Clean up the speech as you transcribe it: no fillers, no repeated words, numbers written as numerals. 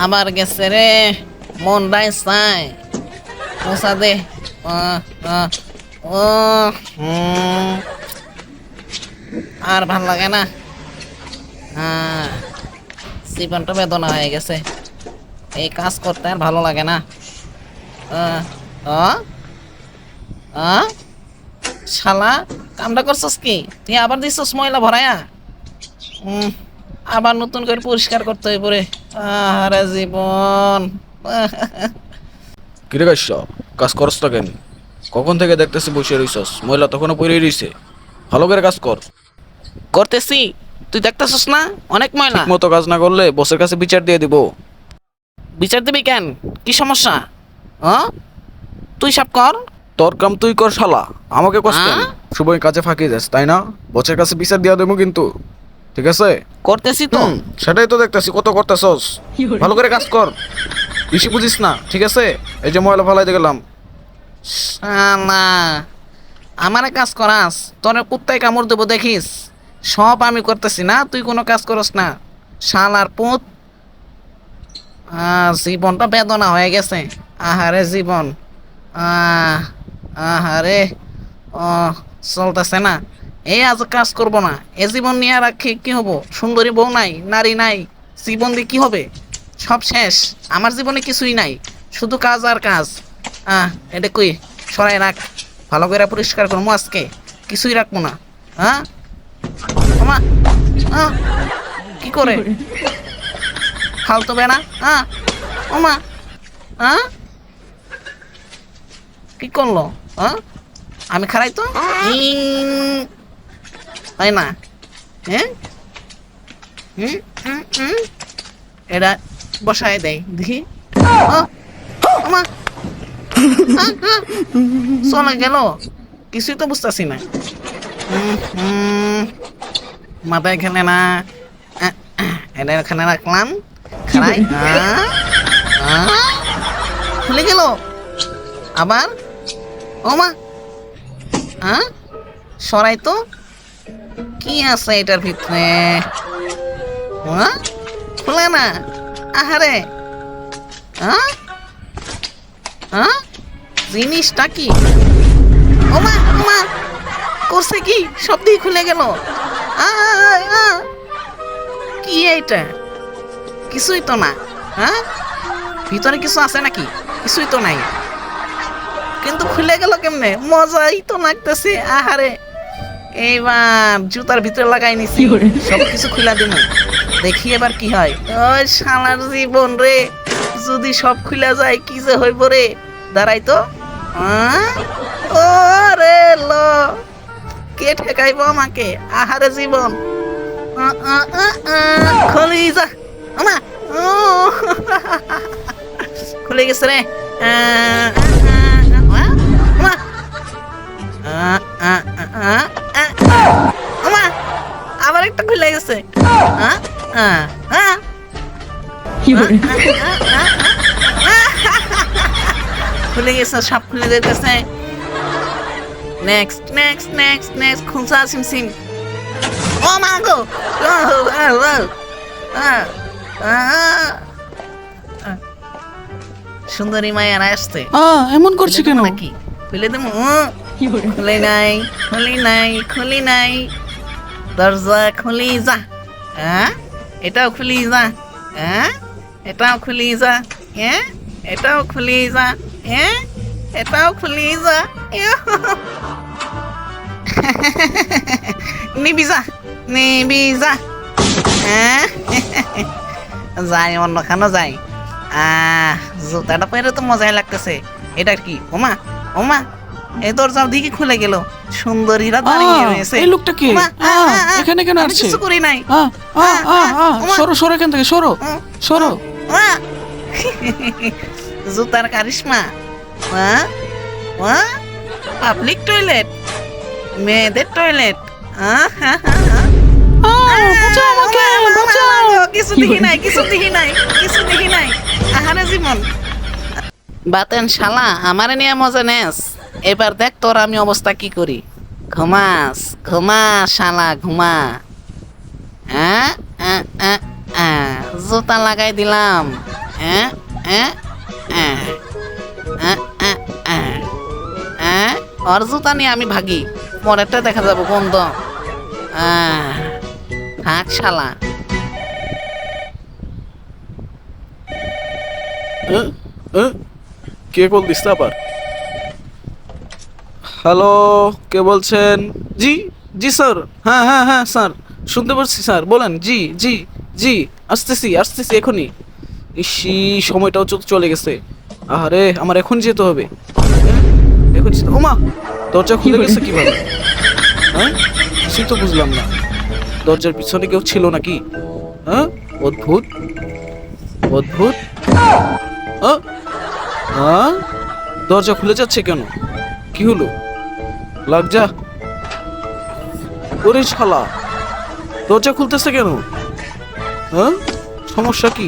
আবার গেছে রে, মনটাই চাই মোছা দে। ও আর ভাল লাগে না, জীবনটা বেদনা হয়ে গেছে, এই কাজ করতে আর ভালো লাগে না। শালা কামটা করছস কি তুই? আবার দিছস ময়লা ভরায়া? আবার নতুন করে পরিষ্কার করতে হইব রে। আরে জীবন। কিরে গাইস, কাজ করস না কেন? কখন থেকে দেখতেছি বসে রইছস, ময়লা তখনও পড়েই রইছে। ভালো করে কাজ কর। করতেছি, তুই দেখতেছস না অনেক ময়লা। মতো কাজ না করলে বসের কাছে বিচার দিয়ে দিব। বিচার দিবি কেন? কি সমস্যা? তুই সব কর। তোর কাম তুই কর শালা, আমাকে কষ্ট কেন? সবাই কাজে ফাঁকি যাস তাই না? বসের কাছে বিচার দিয়া দেবো কিন্তু, ঠিক আছে? করতেছি তো। সেটাই তো দেখতেছি কত করতেছস। ভালো করে কাজ কর, বেশি বুঝিস না, ঠিক আছে? এই যে ময়লা ফালাইতে গেলাম। শালা আমারে কাজ করাস, তোর কুত্তায় কামড় দেবো দেখিস। সব আমি করতেছি না, তুই কোনো কাজ করস না। শালার পুত, জীবনটা বেদনা হয়ে গেছে। আহারে জীবন, আহারে চলতেছে না। এই আজ কাজ করব না, এ জীবন নিয়ে রাখি কি হবো? সুন্দরী বউ নাই, নারী নাই, জীবন দিয়ে কি হবে? সব শেষ, আমার জীবনে কিছুই নাই, শুধু কাজ আর কাজ। এটা কই সরাই রাখ, ভালো করে পরিষ্কার করবো আজকে, কিছুই রাখবো না। কি করে ফালতু বেনা? ওমা, কি করলো? আমি খারাই তো তাই না? এটা বসায় দেয় দেখি। চলে গেল, কিছুই তো বুঝতেছি না। মাথায় খেলে না, এটা এখানে রাখলাম, খারাই। খুলে গেল আবার। ওমা, সরাই তো, কি আছে এটার ভিতরে? খুলে না, আহারে। জিনিসটা কি? ওমা ওমা, করছে কি? সব দিয়ে খুলে গেল। কি এইটা? কিছুই তো না। ভিতরে কিছু আছে নাকি? কিছুই তো নাই, কিন্তু খুলে গেল কেমনে? মজাই তো লাগতেছে। আহারে, এইবার জুতার ভিতরে লাগাই নিছি, সব কিছু খুলে দিব, দেখি এবার কি হয়। ওই শালার জীবন রে, যদি সব খুলে যায় কি যে হইব রে। দাঁড়াই তো, ও রে ল, কে ঠেকাইব আমাকে? আহারে জীবন, খুলি যা। আমা খুলে গেছে রে। আবার একটা খুলে গেছে। খুলে গেছে, সব খুলে যেতেছে। নেক্সট নেক্সট নেক্সট নেক্সট, খুঁজা সিমসিম। ও মা গো, সুন্দরী মায়ের আসছে। এমন করছে কেন? নাকি খুলে দেবো? খুলে নাই, খুলি নাই, খুলি নাই, দরজা খুলি যা। এটাও খুলি যা, এটাও খুলি যা, এটাও খুলি যা, এটাও খুলি যা। নিবি যা, নিবি যা। যাই অন্যখানে যাই। জুতাটা পরে তো মজাই লাগতেছে। এটা কি? ওমা ওমা, এই দরজাও দিকে খুলে গেল, সুন্দরীরা দাঁড়িয়ে রয়েছে। এই লোকটা কি? এখানে কেন আসছে? কিছু করি নাই। সরো সরো, এখান থেকে সরো সরো। জুতার কারিশমা। পাবলিক টয়লেট, মেয়েদের টয়লেট। কিছু দেখি নাই, কিছু দেখি নাই, কিছু দেখি নাই। আহারে জীবন। বাতেন শালা, আমারে নিয়ে মজা নেস। এবার দেখ তোর আমি অবস্থা কি করি। ঘুমাস, ঘুমা শালা ঘুমা। জুতা লাগাই দিলাম। হ্যাঁ হ্যাঁ হ্যাঁ হ্যাঁ হ্যাঁ হ্যাঁ ওর জুতা নিয়ে আমি ভাগি, পরেরটা দেখা যাবো কোন তো। থাক শালা। কে কল দিস আবার? হ্যালো, কে বলছেন? জি জি স্যার, হ্যাঁ হ্যাঁ হ্যাঁ স্যার, শুনতে পাচ্ছি স্যার, বলেন। জি জি জি, আসতেছি আসতেছি এখনই। ইসি, সময়টাও চলে গেছে। আরে আমার এখন যেতে হবে। এখন ওমা, দরজা খুলে গেছে কিভাবে? হ্যাঁ, কিছুই তো বুঝলাম না। দরজার পিছনে কেউ ছিল নাকি? হ্যাঁ, অদ্ভুত অদ্ভুত। হ্যাঁ, হ্যাঁ, দরজা খুলে যাচ্ছে কেন? কি হলো? লাগ যা। ওরে শালা, দরজা খুলতেছে কেন? হ্যাঁ, সমস্যা কি?